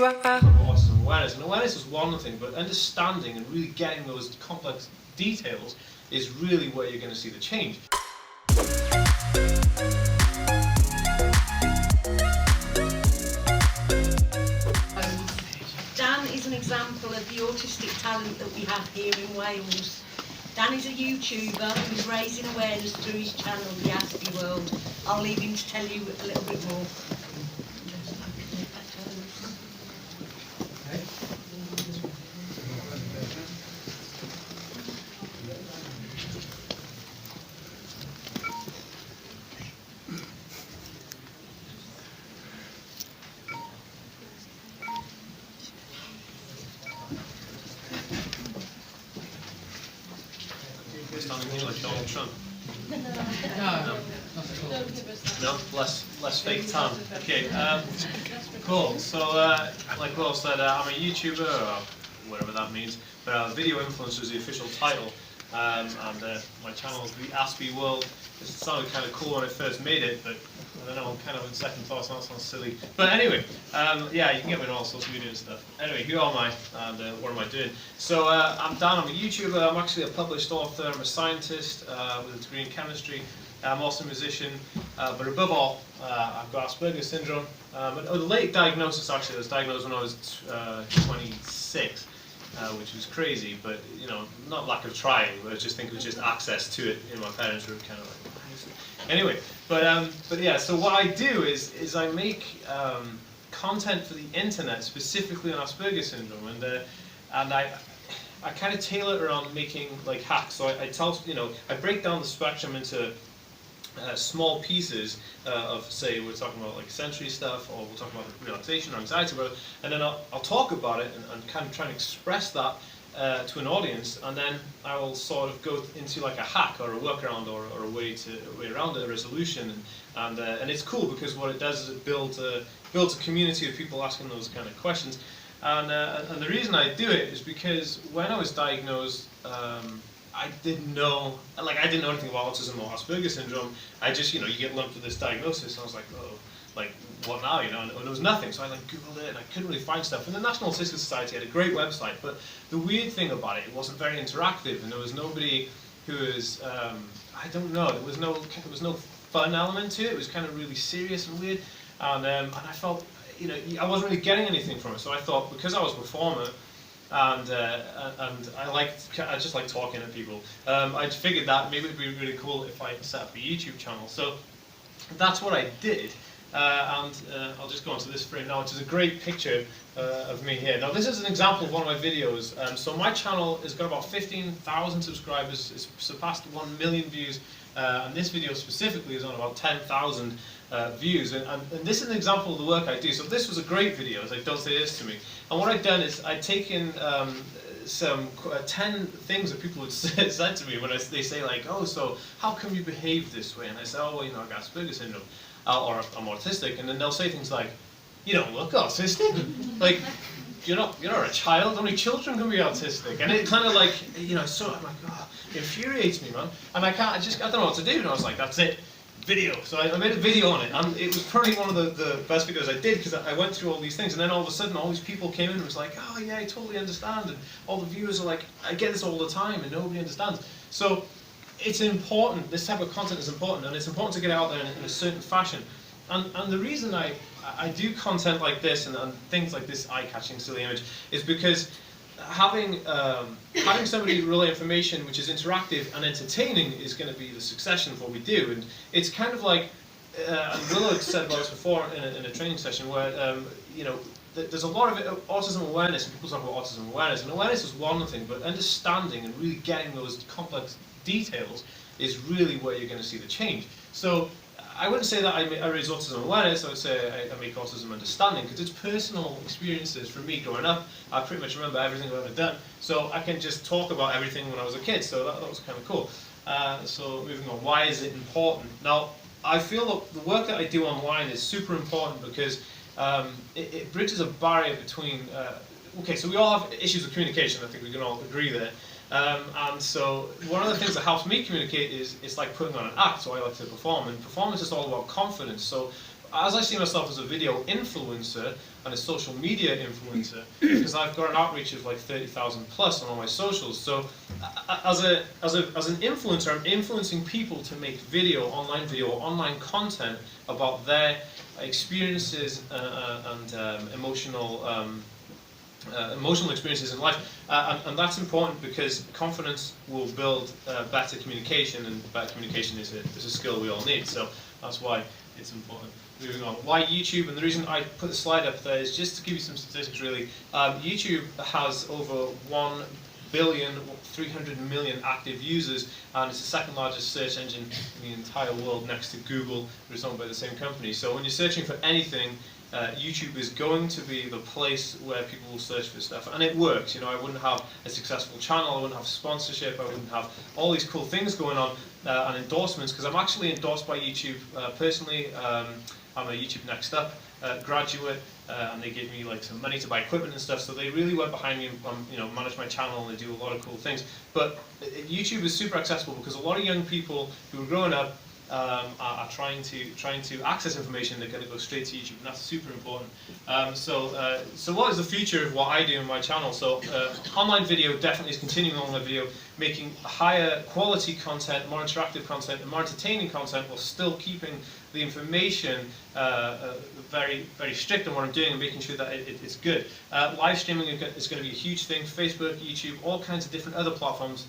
Autism awareness, and awareness is one thing, but understanding and really getting those complex details is really where you're going to see the change. Dan is an example of the autistic talent that we have here in Wales. Dan is a YouTuber who's raising awareness through his channel, TheAspieWorld. I'll leave him to tell you a little bit more. Standing here like Donald Trump. No, Less fake tan. Okay, cool. So, like Will said, I'm a YouTuber, or whatever that means, but video influencer is the official title. And my channel is TheAspieWorld. It sounded kind of cool when I first made it, but I don't know, I'm kind of in second thoughts, and that sounds silly. But anyway, yeah, you can get me on all social media and stuff. Anyway, who am I, and what am I doing? So I'm Dan, I'm a YouTuber, I'm actually a published author, I'm a scientist with a degree in chemistry. I'm also a musician, but above all, I've got Aspergers syndrome. A late diagnosis, actually. I was diagnosed when I was 26. Which was crazy, but you know, not lack of trying. But I just think it was just access to it. My parents were kind of like, anyway. But yeah. So what I do is I make content for the internet, specifically on Asperger's syndrome, and I kind of tailor it around making like hacks. So I tell I break down the spectrum into small pieces of, say, we're talking about like sensory stuff, or we're talking about relaxation or anxiety, and then I'll talk about it and kind of try and express that to an audience, and then I will sort of go into like a hack or a workaround or a way around it, a resolution, and it's cool because what it does is it builds a community of people asking those kind of questions, and the reason I do it is because when I was diagnosed, I didn't know anything about autism or Asperger's syndrome. I just, you get lumped with this diagnosis, and I was like, oh, like, what now, and there was nothing. So I like Googled it, and I couldn't really find stuff. And the National Autistic Society had a great website, but the weird thing about it wasn't very interactive, and there was nobody who was, I don't know, there was no fun element to it. It was kind of really serious and weird, and I felt, I wasn't really getting anything from it. So I thought, because I was a performer, and I just like talking to people. I figured that maybe it'd be really cool if I set up a YouTube channel. So that's what I did, and I'll just go onto this frame now, which is a great picture of me here. Now this is an example of one of my videos. So my channel has got about 15,000 subscribers. It's surpassed 1 million views, and this video specifically is on about 10,000 views, and this is an example of the work I do. So this was a great video, as like, don't say this to me. And what I'd done is I'd taken some 10 things that people had said to me when they say like, oh, so how come you behave this way? And I say, oh, well, I've got Asperger's syndrome, or I'm autistic, and then they'll say things like, you don't look autistic, like, you're not a child, only children can be autistic, and it kind of like, so I'm like, oh, it infuriates me, man, and I don't know what to do, and I was like, that's it. Video. So I made a video on it, and it was probably one of the best videos I did, because I went through all these things, and then all of a sudden all these people came in and was like, oh yeah, I totally understand, and all the viewers are like, I get this all the time, and nobody understands. So it's important, this type of content is important, and it's important to get out there in a certain fashion. And the reason I do content like this and things like this eye-catching silly image is because having somebody relay information which is interactive and entertaining is going to be the succession of what we do. And it's kind of like, and Willow said about this before in a training session, where there's a lot of autism awareness, and people talk about autism awareness, and awareness is one thing, but understanding and really getting those complex details is really where you're going to see the change. So I wouldn't say that I raise autism awareness, I would say I make autism understanding, because it's personal experiences for me growing up. I pretty much remember everything I've ever done, so I can just talk about everything when I was a kid, so that was kind of cool. So moving on, why is it important? Now, I feel that the work that I do online is super important because it bridges a barrier between, okay, so we all have issues with communication, I think we can all agree there. And so one of the things that helps me communicate is it's like putting on an act, so I like to perform, and performance is all about confidence. So as I see myself as a video influencer and a social media influencer, because I've got an outreach of like 30,000 plus on all my socials. So as an influencer, I'm influencing people to make video, online content about their experiences and emotional experiences in life, and that's important because confidence will build better communication, and better communication is a skill we all need. So that's why it's important. Moving on, why YouTube? And the reason I put the slide up there is just to give you some statistics. Really, YouTube has over 1,300,000,000 active users, and it's the second largest search engine in the entire world, next to Google, which is owned by the same company. So when you're searching for anything, YouTube is going to be the place where people will search for stuff, and it works. You know, I wouldn't have a successful channel, I wouldn't have sponsorship, I wouldn't have all these cool things going on, and endorsements, because I'm actually endorsed by YouTube personally. I'm a YouTube Next Up graduate, and they gave me like some money to buy equipment and stuff, so they really went behind me and manage my channel, and they do a lot of cool things. But YouTube is super accessible because a lot of young people who are growing up are trying to access information. They're going to go straight to YouTube, and that's super important. So what is the future of what I do in my channel? So online video definitely is continuing online video, making higher quality content, more interactive content, and more entertaining content, while still keeping the information very, very strict on what I'm doing and making sure that it's good. Live streaming is going to be a huge thing. Facebook, YouTube, all kinds of different other platforms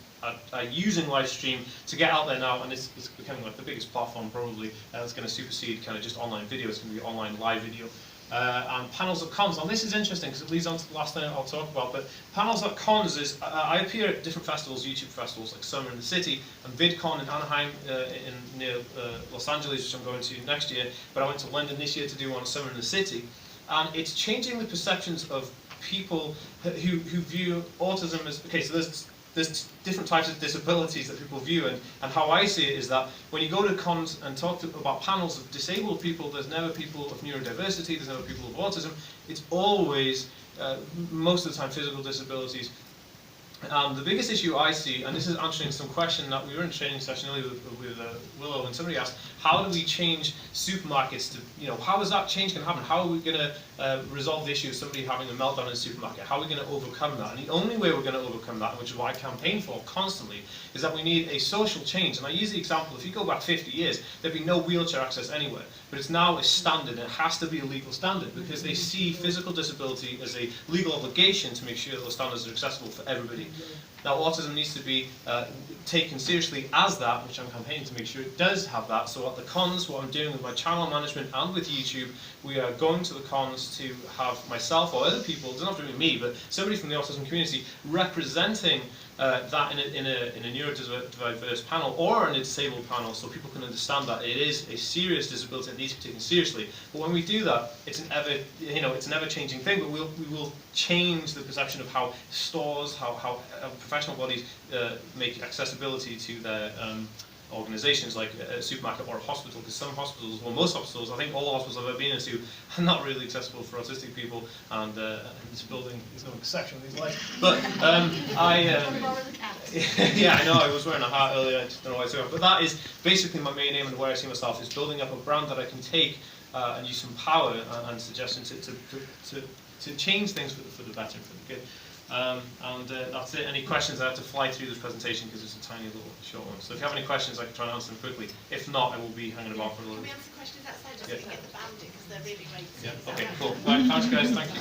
are using live stream to get out there now, and it's becoming like the biggest platform probably. It's going to supersede kind of just online video. It's going to be online live video. And panels at cons. Now this is interesting because it leads on to the last thing I'll talk about. But panels at cons is I appear at different festivals, YouTube festivals like Summer in the City and VidCon in Anaheim near Los Angeles, which I'm going to next year. But I went to London this year to do one Summer in the City, and it's changing the perceptions of people who view autism as okay. So there's different types of disabilities that people view, and how I see it is that when you go to cons and talk about panels of disabled people, there's never people of neurodiversity, there's never people of autism. It's always, most of the time, physical disabilities. The biggest issue I see, and this is answering some question that we were in a training session earlier with Willow, and somebody asked, how do we change supermarkets to, how is that change going to happen? How are we going to resolve the issue of somebody having a meltdown in a supermarket? How are we going to overcome that? And the only way we're going to overcome that, which is what I campaign for constantly, is that we need a social change. And I use the example, if you go back 50 years, there'd be no wheelchair access anywhere. But it's now a standard, and it has to be a legal standard, because they see physical disability as a legal obligation to make sure that those standards are accessible for everybody. Now, autism needs to be taken seriously as that, which I'm campaigning to make sure it does have that. So at the cons, what I'm doing with my channel management and with YouTube, we are going to the cons to have myself or other people, it doesn't have to be me, but somebody from the autism community representing that in a neurodiverse panel or in a disabled panel, so people can understand that it is a serious disability that needs to be taken seriously. But when we do that, it's an ever-changing thing. But we will change the perception of how stores, how professional bodies make accessibility to their organisations, like a supermarket or a hospital, because some hospitals, well, most hospitals, I think all hospitals I've ever been into, are not really accessible for autistic people, and this building is no exception to these lights. But yeah, I know, I was wearing a hat earlier, I just don't know why I took it. But that is basically my main aim, and where I see myself is building up a brand that I can take and use some power and suggestions to change things for the better and for the good. That's it. Any questions? I have to fly through this presentation because it's a tiny little short one. So if you have any questions, I can try and answer them quickly. If not, I will be hanging about for a little bit. Can we answer questions outside just so we can get the banding, because they're really great. Yeah. Okay, cool. Right, thanks guys, thank you.